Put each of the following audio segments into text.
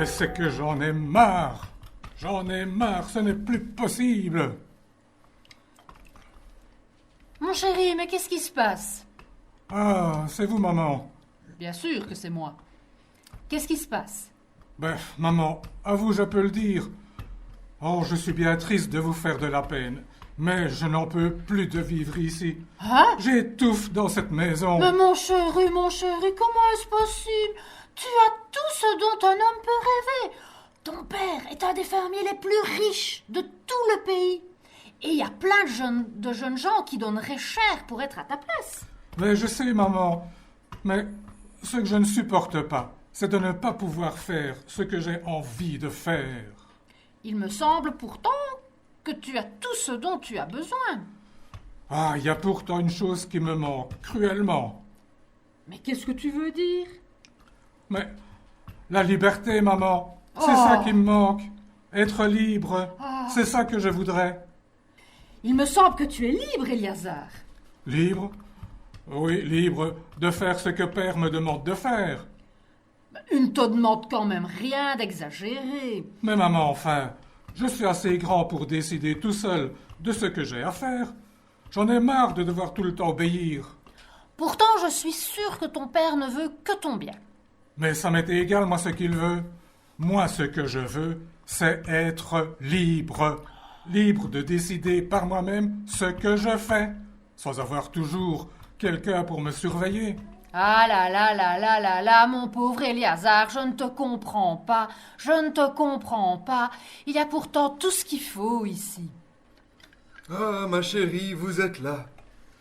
c'est que j'en ai marre. J'en ai marre, ce n'est plus possible. Mon chéri, mais qu'est-ce qui se passe? Ah, c'est vous, maman. Bien sûr que c'est moi. Qu'est-ce qui se passe? Ben, maman, à vous je peux le dire. Oh, je suis bien triste de vous faire de la peine, mais je n'en peux plus de vivre ici. Hein? J'étouffe dans cette maison. Mais mon chéri, comment est-ce possible? Tu as tout ce dont un homme peut rêver. Ton père est un des fermiers les plus riches de tout le pays. Et il y a plein de jeunes gens qui donneraient cher pour être à ta place. Mais je sais, maman, mais ce que je ne supporte pas, c'est de ne pas pouvoir faire ce que j'ai envie de faire. Il me semble pourtant que tu as tout ce dont tu as besoin. Ah, il y a pourtant une chose qui me manque cruellement. Mais qu'est-ce que tu veux dire? Mais la liberté, maman, c'est Oh. ça qui me manque. Être libre, c'est ça que je voudrais. Il me semble que tu es libre, Eliazar. Libre? Oui, libre de faire ce que Père me demande de faire. Il ne te demande quand même rien d'exagéré. Mais maman, enfin, je suis assez grand pour décider tout seul de ce que j'ai à faire. J'en ai marre de devoir tout le temps obéir. Pourtant, je suis sûre que ton père ne veut que ton bien. Mais ça m'est égal, moi, ce qu'il veut. Moi, ce que je veux, c'est être libre. Libre de décider par moi-même ce que je fais, sans avoir toujours quelqu'un pour me surveiller. Ah là là là là là là, mon pauvre Eliazar, je ne te comprends pas, je ne te comprends pas. Il y a pourtant tout ce qu'il faut ici. Ah, ma chérie, vous êtes là.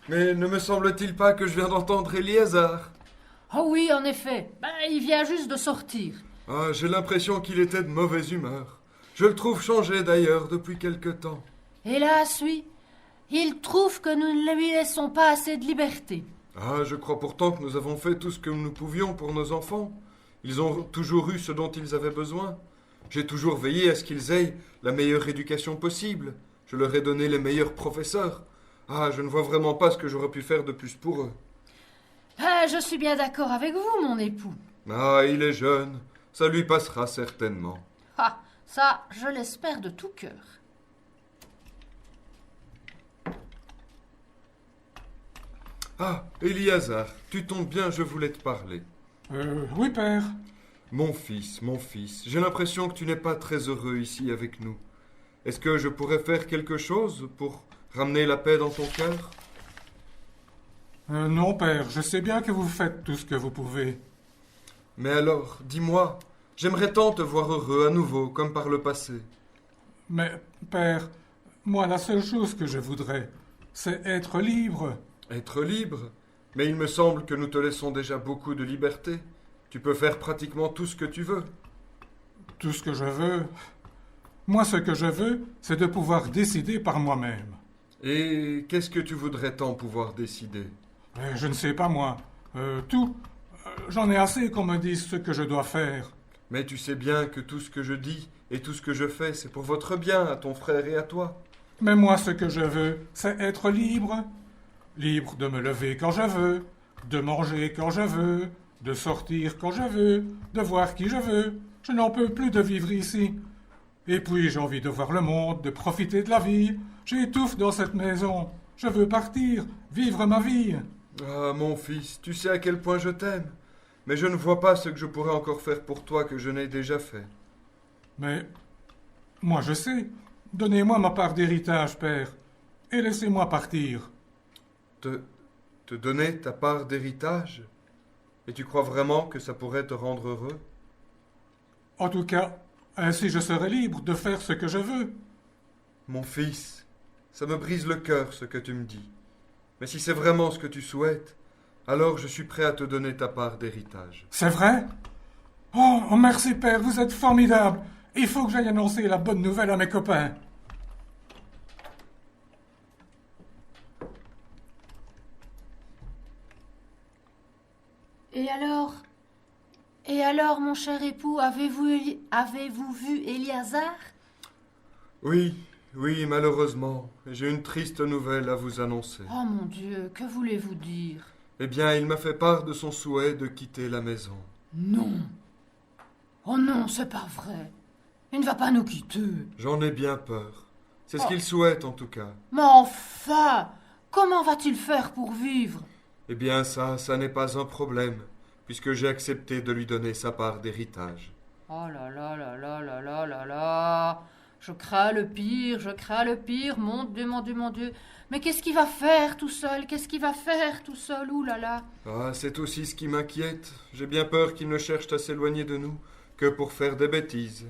Mais ne me semble-t-il pas que je viens d'entendre Eliazar? Oh oui, en effet, il vient juste de sortir. Ah, j'ai l'impression qu'il était de mauvaise humeur. Je le trouve changé d'ailleurs depuis quelque temps. Hélas, oui, il trouve que nous ne lui laissons pas assez de liberté. Ah, je crois pourtant que nous avons fait tout ce que nous pouvions pour nos enfants. Ils ont toujours eu ce dont ils avaient besoin. J'ai toujours veillé à ce qu'ils aient la meilleure éducation possible. Je leur ai donné les meilleurs professeurs. Ah, je ne vois vraiment pas ce que j'aurais pu faire de plus pour eux. Ah, je suis bien d'accord avec vous, mon époux. Ah, il est jeune. Ça lui passera certainement. Ah, ça, je l'espère de tout cœur. Ah, Eliazar, tu tombes bien, je voulais te parler. Oui, Père. Mon fils, j'ai l'impression que tu n'es pas très heureux ici avec nous. Est-ce que je pourrais faire quelque chose pour ramener la paix dans ton cœur? Non, Père, je sais bien que vous faites tout ce que vous pouvez. Mais alors, dis-moi, j'aimerais tant te voir heureux à nouveau, comme par le passé. Mais, Père, moi, la seule chose que je voudrais, c'est être libre. Être libre? Mais il me semble que nous te laissons déjà beaucoup de liberté. Tu peux faire pratiquement tout ce que tu veux. Tout ce que je veux. Moi, ce que je veux, c'est de pouvoir décider par moi-même. Et qu'est-ce que tu voudrais tant pouvoir décider? Je ne sais pas, moi. Tout. J'en ai assez qu'on me dise ce que je dois faire. Mais tu sais bien que tout ce que je dis et tout ce que je fais, c'est pour votre bien, à ton frère et à toi. Mais moi, ce que je veux, c'est être libre. Libre de me lever quand je veux, de manger quand je veux, de sortir quand je veux, de voir qui je veux. Je n'en peux plus de vivre ici. Et puis j'ai envie de voir le monde, de profiter de la vie. J'étouffe dans cette maison. Je veux partir, vivre ma vie. Ah, mon fils, tu sais à quel point je t'aime. Mais je ne vois pas ce que je pourrais encore faire pour toi que je n'ai déjà fait. Mais moi je sais. Donnez-moi ma part d'héritage, Père, et laissez-moi partir. Te donner ta part d'héritage? Et tu crois vraiment que ça pourrait te rendre heureux? En tout cas, ainsi je serai libre de faire ce que je veux. Mon fils, ça me brise le cœur ce que tu me dis. Mais si c'est vraiment ce que tu souhaites, alors je suis prêt à te donner ta part d'héritage. C'est vrai? Oh, merci, Père, vous êtes formidable. Il faut que j'aille annoncer la bonne nouvelle à mes copains. Et alors, mon cher époux, avez-vous vu Eliazar? Oui, malheureusement, j'ai une triste nouvelle à vous annoncer. Oh mon Dieu, que voulez-vous dire? Eh bien, il m'a fait part de son souhait de quitter la maison. Non. Oh non, c'est pas vrai. Il ne va pas nous quitter. J'en ai bien peur. C'est ce Oh. qu'il souhaite en tout cas. Mais enfin, comment va-t-il faire pour vivre? Eh bien ça n'est pas un problème, puisque j'ai accepté de lui donner sa part d'héritage. Oh là là là là là là là là. Je crains le pire, mon Dieu, mon Dieu, mon Dieu. Mais qu'est-ce qu'il va faire tout seul? Qu'est-ce qu'il va faire tout seul? Ouh là là. Ah, c'est aussi ce qui m'inquiète. J'ai bien peur qu'il ne cherche à s'éloigner de nous que pour faire des bêtises.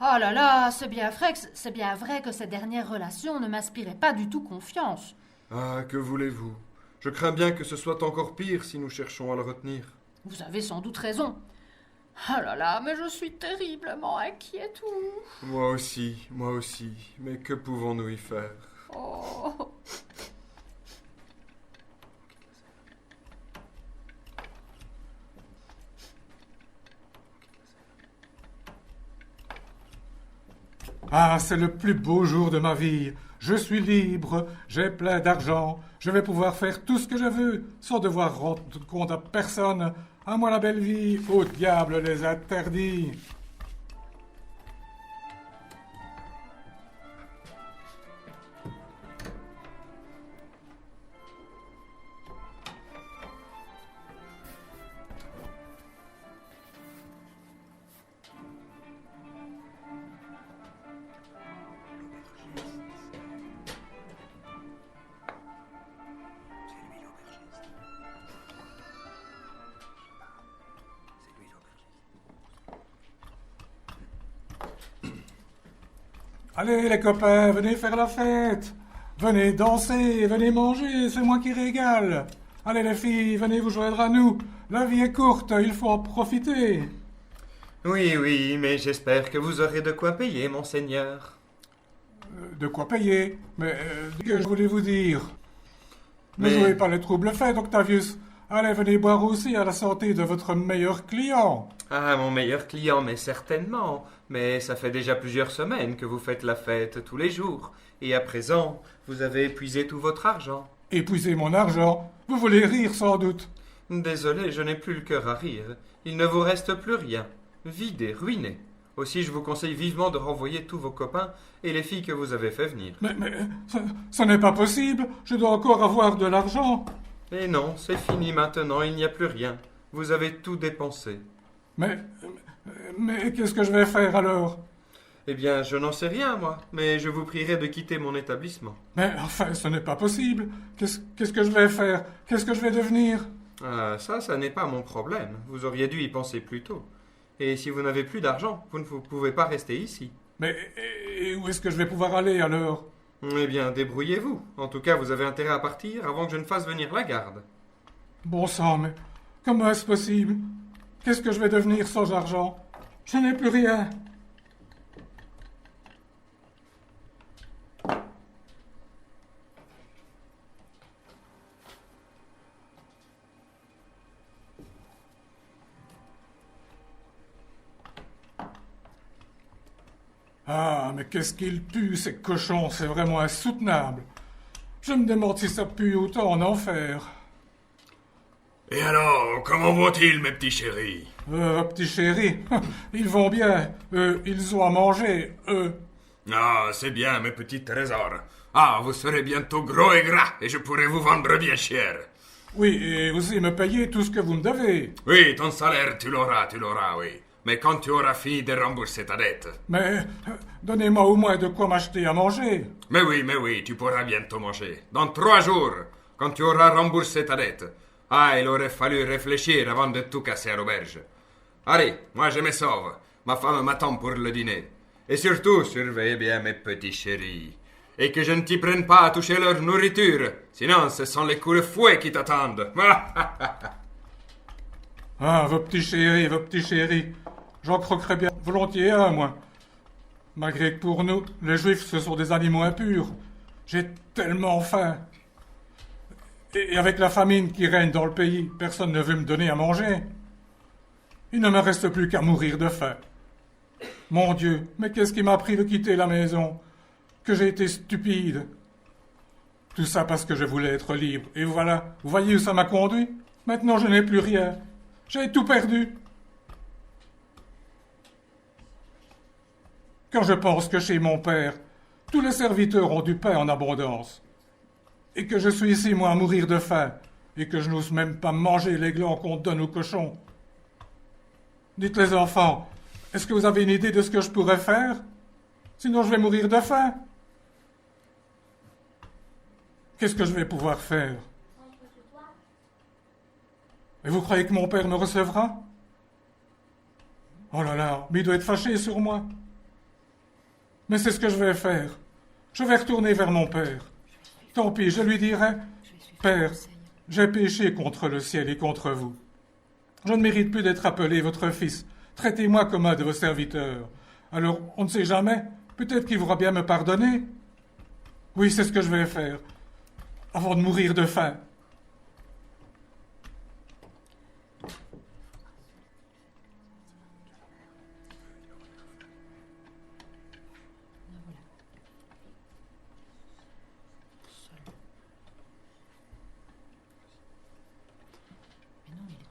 Oh là là, c'est bien vrai que ces dernières relations ne m'inspiraient pas du tout confiance. Ah, que voulez-vous? Je crains bien que ce soit encore pire si nous cherchons à le retenir. Vous avez sans doute raison. Oh là là, mais je suis terriblement inquiète. Moi aussi. Mais que pouvons-nous y faire? Oh. Ah, c'est le plus beau jour de ma vie. Je suis libre, j'ai plein d'argent, je vais pouvoir faire tout ce que je veux, sans devoir rendre compte à personne. À moi la belle vie, au diable les interdits. Allez les copains, venez faire la fête. Venez danser, venez manger, c'est moi qui régale. Allez les filles, venez vous joindre à nous. La vie est courte, il faut en profiter. Oui, mais j'espère que vous aurez de quoi payer, monseigneur. De quoi payer? Mais que je voulais vous dire? Ne Mais- jouez pas les troubles faits, Octavius. Allez, venez boire aussi à la santé de votre meilleur client. Ah, mon meilleur client, mais certainement. Mais ça fait déjà plusieurs semaines que vous faites la fête tous les jours. Et à présent, vous avez épuisé tout votre argent. Épuisez mon argent. Vous voulez rire sans doute. Désolé, je n'ai plus le cœur à rire. Il ne vous reste plus rien. Vidé, ruiné. Aussi, je vous conseille vivement de renvoyer tous vos copains et les filles que vous avez fait venir. Mais ça n'est pas possible. Je dois encore avoir de l'argent. Et non, c'est fini maintenant, il n'y a plus rien. Vous avez tout dépensé. Mais qu'est-ce que je vais faire alors? Eh bien, je n'en sais rien, moi, mais je vous prierai de quitter mon établissement. Mais enfin, ce n'est pas possible. Qu'est-ce que je vais faire? Qu'est-ce que je vais devenir? Ah, ça n'est pas mon problème. Vous auriez dû y penser plus tôt. Et si vous n'avez plus d'argent, vous ne pouvez pas rester ici. Mais et où est-ce que je vais pouvoir aller alors? Eh bien, débrouillez-vous. En tout cas, vous avez intérêt à partir avant que je ne fasse venir la garde. Bon sang, mais comment est-ce possible? Qu'est-ce que je vais devenir sans argent? Je n'ai plus rien. Ah, mais qu'est-ce qu'ils puent, ces cochons, c'est vraiment insoutenable. Je me demande si ça pue autant en enfer. Et alors, comment vont-ils, mes petits chéris? Petit chéri, ils vont bien. Ils ont à manger, eux. Ah, c'est bien, mes petits trésors. Ah, vous serez bientôt gros et gras, et je pourrai vous vendre bien cher. Oui, et aussi me payer tout ce que vous me devez. Oui, ton salaire, tu l'auras, oui. Mais quand tu auras fini de rembourser ta dette. Mais donnez-moi au moins de quoi m'acheter à manger. Mais oui, tu pourras bientôt manger. Dans 3 jours, quand tu auras remboursé ta dette. Ah, il aurait fallu réfléchir avant de tout casser à l'auberge. Allez, moi je me sauve. Ma femme m'attend pour le dîner. Et surtout, surveillez bien mes petits chéris. Et que je ne t'y prenne pas à toucher leur nourriture. Sinon, ce sont les coups de fouet qui t'attendent. Ah, vos petits chéris. J'en croquerais bien volontiers un, moi. Malgré que pour nous, les juifs, ce sont des animaux impurs. J'ai tellement faim. Et avec la famine qui règne dans le pays, personne ne veut me donner à manger. Il ne me reste plus qu'à mourir de faim. Mon Dieu, mais qu'est-ce qui m'a pris de quitter la maison? Que j'ai été stupide. Tout ça parce que je voulais être libre. Et voilà, vous voyez où ça m'a conduit? Maintenant je n'ai plus rien. J'ai tout perdu. quand je pense que chez mon père, tous les serviteurs ont du pain en abondance, et que je suis ici, moi, à mourir de faim, et que je n'ose même pas manger les glands qu'on donne aux cochons. Dites les enfants, est-ce que vous avez une idée de ce que je pourrais faire? Sinon je vais mourir de faim. Qu'est-ce que je vais pouvoir faire? Et vous croyez que mon père me recevra? Oh là là, mais il doit être fâché sur moi. Mais c'est ce que je vais faire. Je vais retourner vers mon père. Tant pis, je lui dirai, Père, j'ai péché contre le ciel et contre vous. Je ne mérite plus d'être appelé votre fils. Traitez-moi comme un de vos serviteurs. Alors, on ne sait jamais, peut-être qu'il voudra bien me pardonner. Oui, c'est ce que je vais faire, avant de mourir de faim.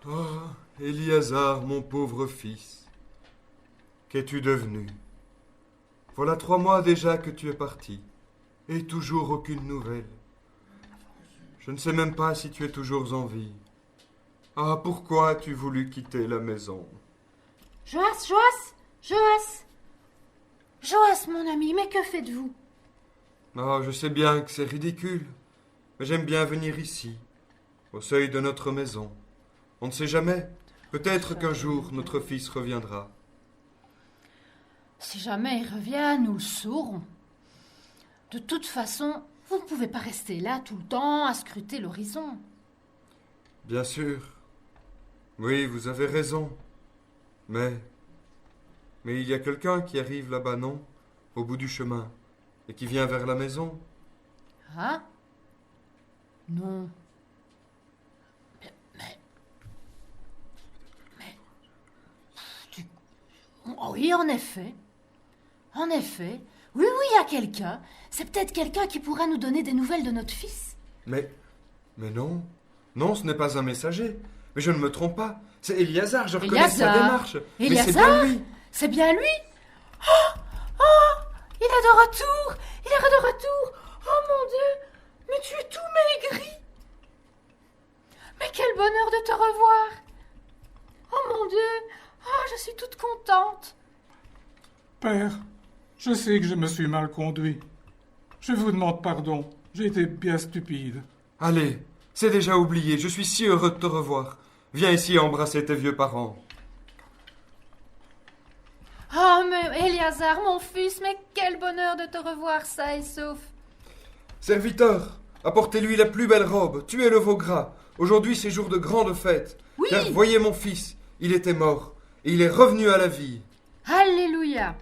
Oh, Éliasar, mon pauvre fils, qu'es-tu devenu? Voilà 3 mois déjà que tu es parti, et toujours aucune nouvelle. Je ne sais même pas si tu es toujours en vie. Ah, pourquoi as-tu voulu quitter la maison? Joas, mon ami, mais que faites-vous? Ah, je sais bien que c'est ridicule, mais j'aime bien venir ici, au seuil de notre maison. On ne sait jamais, peut-être qu'un jour notre fils reviendra. Si jamais il revient, nous le saurons. De toute façon, vous ne pouvez pas rester là tout le temps à scruter l'horizon. Bien sûr. Oui, vous avez raison. Mais il y a quelqu'un qui arrive là-bas, non? Au bout du chemin. Et qui vient vers la maison. Hein? Non. Oh oui, en effet. En effet. Oui, il y a quelqu'un. C'est peut-être quelqu'un qui pourra nous donner des nouvelles de notre fils. Mais non. Non, ce n'est pas un messager. Mais je ne me trompe pas. C'est Éliasar, je reconnais sa démarche. Mais c'est bien lui. C'est bien lui. Oh, il est de retour. Oh mon Dieu, mais tu es tout maigri. Mais quel bonheur de te revoir. Oh mon Dieu, je suis toute contente. Père, je sais que je me suis mal conduit. Je vous demande pardon. J'ai été bien stupide. Allez, c'est déjà oublié. Je suis si heureux de te revoir. Viens ici embrasser tes vieux parents. Oh, mais Éliasar, mon fils, mais quel bonheur de te revoir sain et sauf. Serviteur, apportez-lui la plus belle robe. Tuez le veau gras. Aujourd'hui, c'est jour de grande fête. Oui. Car voyez mon fils, il était mort, et il est revenu à la vie. Alléluia.